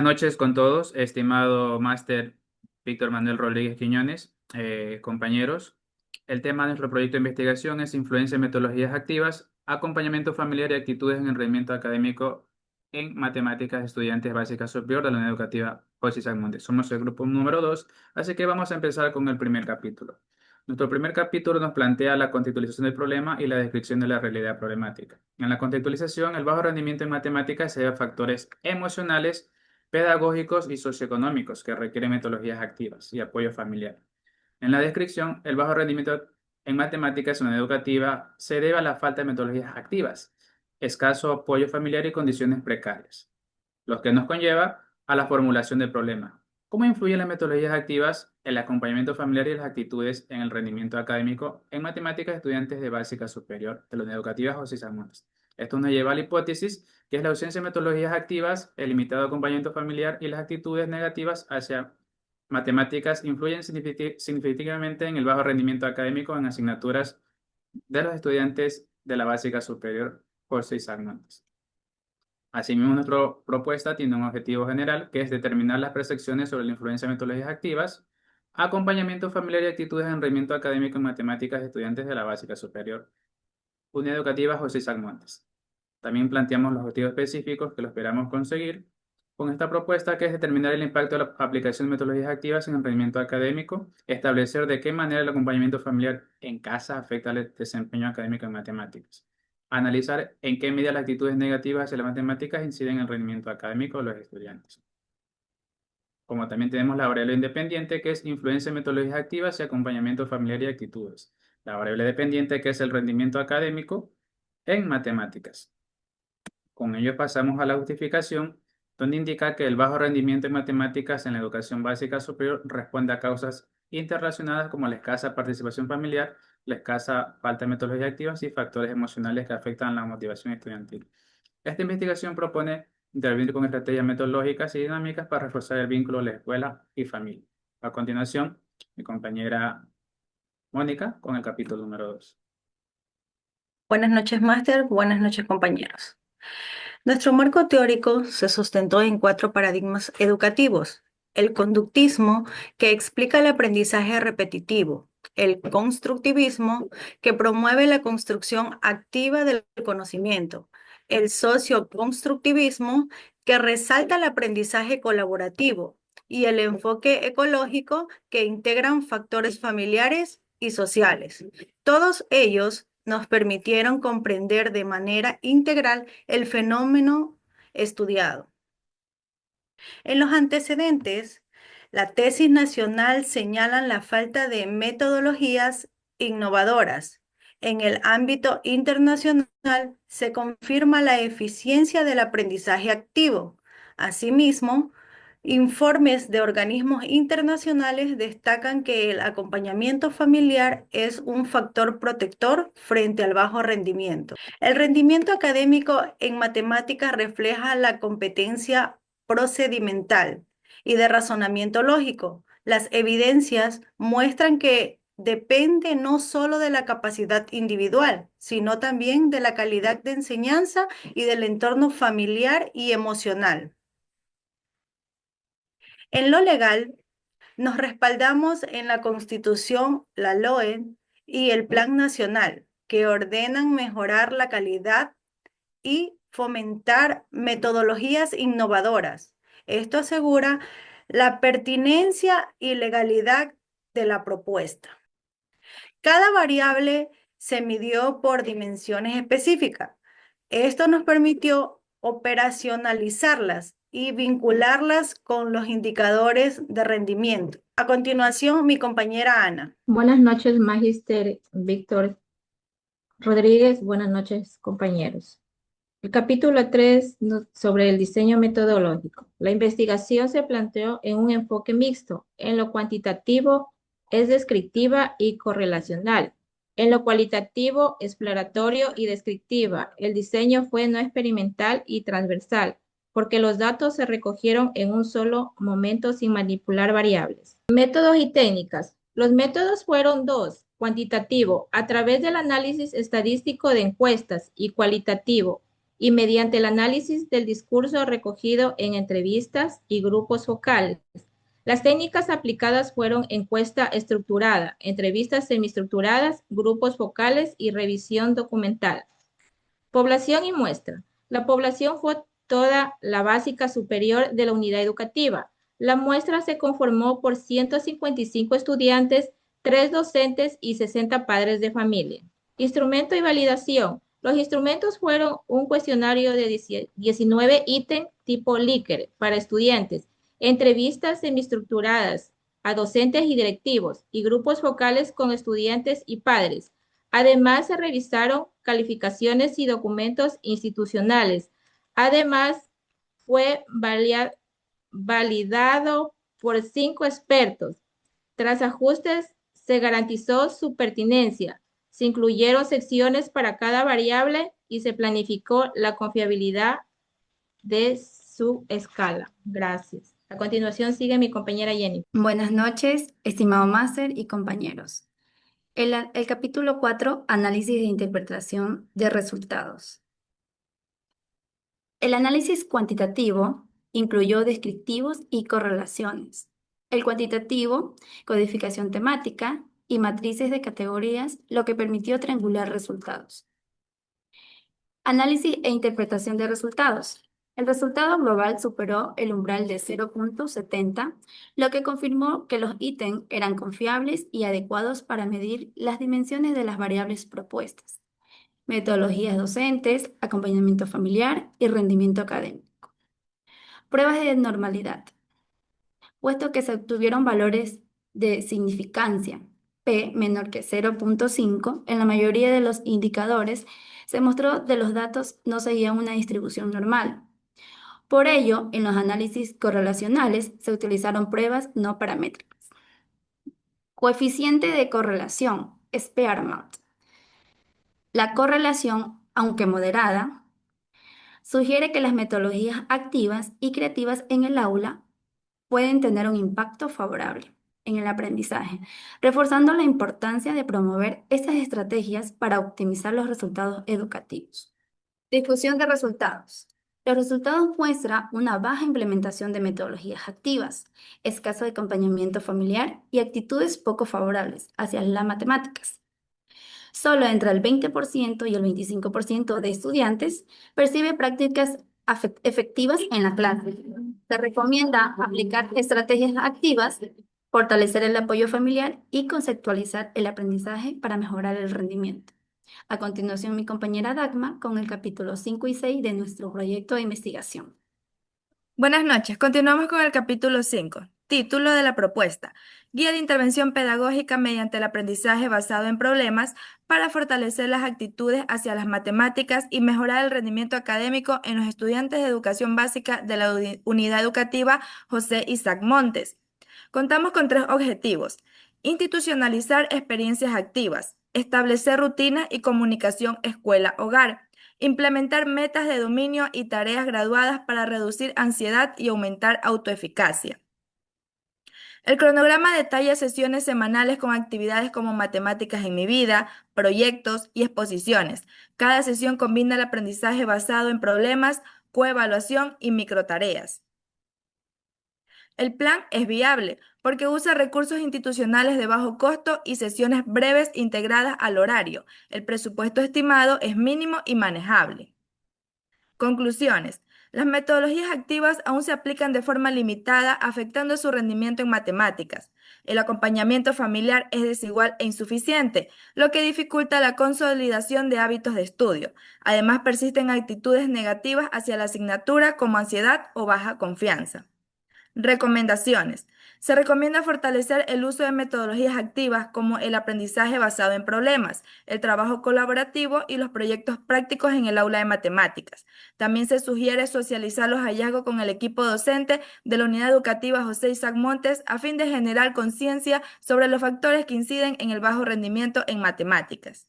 Buenas noches con todos, estimado máster Víctor Manuel Rodríguez Quiñones, compañeros. El tema de nuestro proyecto de investigación es influencia en metodologías activas, acompañamiento familiar y actitudes en el rendimiento académico en matemáticas de estudiantes básicas superior de la Unidad Educativa José Isaac Montes. Somos el grupo número 2, así que vamos a empezar con el primer capítulo. Nuestro primer capítulo nos plantea la contextualización del problema y la descripción de la realidad problemática. En la contextualización, el bajo rendimiento en matemáticas se debe a factores emocionales, pedagógicos y socioeconómicos que requieren metodologías activas y apoyo familiar. En la descripción, el bajo rendimiento en matemáticas en una educativa se debe a la falta de metodologías activas, escaso apoyo familiar y condiciones precarias, lo que nos conlleva a la formulación del problema. ¿Cómo influyen las metodologías activas, el acompañamiento familiar y las actitudes en el rendimiento académico en matemáticas de estudiantes de básica superior de la Unidad Educativa José San Montes? Esto nos lleva a la hipótesis que es la ausencia de metodologías activas, el limitado acompañamiento familiar y las actitudes negativas hacia matemáticas influyen significativamente en el bajo rendimiento académico en asignaturas de los estudiantes de la básica superior José Isaac Montes. Asimismo, nuestra propuesta tiene un objetivo general, que es determinar las percepciones sobre la influencia de metodologías activas, acompañamiento familiar y actitudes de rendimiento académico en matemáticas de estudiantes de la básica superior, Unidad Educativa José Isaac Montes. También planteamos los objetivos específicos que lo esperamos conseguir con esta propuesta, que es determinar el impacto de la aplicación de metodologías activas en el rendimiento académico, establecer de qué manera el acompañamiento familiar en casa afecta al desempeño académico en matemáticas, analizar en qué medida las actitudes negativas hacia las matemáticas inciden en el rendimiento académico de los estudiantes. Como también tenemos la variable independiente, que es influencia en metodologías activas y acompañamiento familiar y actitudes. La variable dependiente, que es el rendimiento académico en matemáticas. Con ello pasamos a la justificación, donde indica que el bajo rendimiento en matemáticas en la educación básica superior responde a causas interrelacionadas como la escasa participación familiar, la escasa falta de metodologías activas y factores emocionales que afectan la motivación estudiantil. Esta investigación propone intervenir con estrategias metodológicas y dinámicas para reforzar el vínculo de la escuela y familia. A continuación, mi compañera Mónica con el capítulo número 2. Buenas noches, máster. Buenas noches, compañeros. Nuestro marco teórico se sustentó en 4 paradigmas educativos. El conductismo, que explica el aprendizaje repetitivo. El constructivismo, que promueve la construcción activa del conocimiento. El socioconstructivismo, que resalta el aprendizaje colaborativo. Y el enfoque ecológico, que integran factores familiares y sociales. Todos ellos nos permitieron comprender de manera integral el fenómeno estudiado. En los antecedentes, la tesis nacional señala la falta de metodologías innovadoras. En el ámbito internacional se confirma la eficiencia del aprendizaje activo. Asimismo, informes de organismos internacionales destacan que el acompañamiento familiar es un factor protector frente al bajo rendimiento. El rendimiento académico en matemáticas refleja la competencia procedimental y de razonamiento lógico. Las evidencias muestran que depende no solo de la capacidad individual, sino también de la calidad de enseñanza y del entorno familiar y emocional. En lo legal, nos respaldamos en la Constitución, la LOE y el Plan Nacional, que ordenan mejorar la calidad y fomentar metodologías innovadoras. Esto asegura la pertinencia y legalidad de la propuesta. Cada variable se midió por dimensiones específicas. Esto nos permitió operacionalizarlas y vincularlas con los indicadores de rendimiento. A continuación, mi compañera Ana. Buenas noches, Magister Víctor Rodríguez. Buenas noches, compañeros. El capítulo 3 sobre el diseño metodológico. La investigación se planteó en un enfoque mixto. En lo cuantitativo es descriptiva y correlacional. En lo cualitativo, exploratorio y descriptiva. El diseño fue no experimental y transversal, porque los datos se recogieron en un solo momento sin manipular variables. Métodos y técnicas. Los métodos fueron dos: cuantitativo, a través del análisis estadístico de encuestas, y cualitativo, y mediante el análisis del discurso recogido en entrevistas y grupos focales. Las técnicas aplicadas fueron encuesta estructurada, entrevistas semiestructuradas, grupos focales y revisión documental. Población y muestra. La población fue toda la básica superior de la unidad educativa. La muestra se conformó por 155 estudiantes, 3 docentes y 60 padres de familia. Instrumento y validación. Los instrumentos fueron un cuestionario de 19 ítems tipo Likert para estudiantes, entrevistas semiestructuradas a docentes y directivos y grupos focales con estudiantes y padres. Además, se revisaron calificaciones y documentos institucionales. Además, fue validado por 5 expertos. Tras ajustes, se garantizó su pertinencia. Se incluyeron secciones para cada variable y se planificó la confiabilidad de su escala. Gracias. A continuación sigue mi compañera Jenny. Buenas noches, estimado máster y compañeros. El capítulo 4, análisis de interpretación de resultados. El análisis cuantitativo incluyó descriptivos y correlaciones. El cuantitativo, codificación temática y matrices de categorías, lo que permitió triangular resultados. Análisis e interpretación de resultados. El resultado global superó el umbral de 0.70, lo que confirmó que los ítems eran confiables y adecuados para medir las dimensiones de las variables propuestas, metodologías docentes, acompañamiento familiar y rendimiento académico. Pruebas de normalidad. Puesto que se obtuvieron valores de significancia, P menor que 0.5, en la mayoría de los indicadores, se mostró que los datos no seguían una distribución normal. Por ello, en los análisis correlacionales se utilizaron pruebas no paramétricas. Coeficiente de correlación, Spearmount. La correlación, aunque moderada, sugiere que las metodologías activas y creativas en el aula pueden tener un impacto favorable en el aprendizaje, reforzando la importancia de promover estas estrategias para optimizar los resultados educativos. Difusión de resultados. Los resultados muestran una baja implementación de metodologías activas, escaso acompañamiento familiar y actitudes poco favorables hacia las matemáticas. Solo entre el 20% y el 25% de estudiantes percibe prácticas efectivas en la clase. Se recomienda aplicar estrategias activas, fortalecer el apoyo familiar y conceptualizar el aprendizaje para mejorar el rendimiento. A continuación, mi compañera Dagma con el capítulo 5 y 6 de nuestro proyecto de investigación. Buenas noches. Continuamos con el capítulo 5. Título de la propuesta: Guía de intervención pedagógica mediante el aprendizaje basado en problemas para fortalecer las actitudes hacia las matemáticas y mejorar el rendimiento académico en los estudiantes de educación básica de la unidad educativa José Isaac Montes. Contamos con 3 objetivos: institucionalizar experiencias activas, establecer rutinas y comunicación escuela-hogar, implementar metas de dominio y tareas graduadas para reducir ansiedad y aumentar autoeficacia. El cronograma detalla sesiones semanales con actividades como matemáticas en mi vida, proyectos y exposiciones. Cada sesión combina el aprendizaje basado en problemas, coevaluación y microtareas. El plan es viable porque usa recursos institucionales de bajo costo y sesiones breves integradas al horario. El presupuesto estimado es mínimo y manejable. Conclusiones. Las metodologías activas aún se aplican de forma limitada, afectando su rendimiento en matemáticas. El acompañamiento familiar es desigual e insuficiente, lo que dificulta la consolidación de hábitos de estudio. Además, persisten actitudes negativas hacia la asignatura como ansiedad o baja confianza. Recomendaciones. Se recomienda fortalecer el uso de metodologías activas como el aprendizaje basado en problemas, el trabajo colaborativo y los proyectos prácticos en el aula de matemáticas. También se sugiere socializar los hallazgos con el equipo docente de la unidad educativa José Isaac Montes a fin de generar conciencia sobre los factores que inciden en el bajo rendimiento en matemáticas.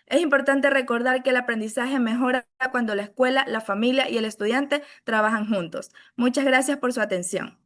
Es importante recordar que el aprendizaje mejora cuando la escuela, la familia y el estudiante trabajan juntos. Muchas gracias por su atención.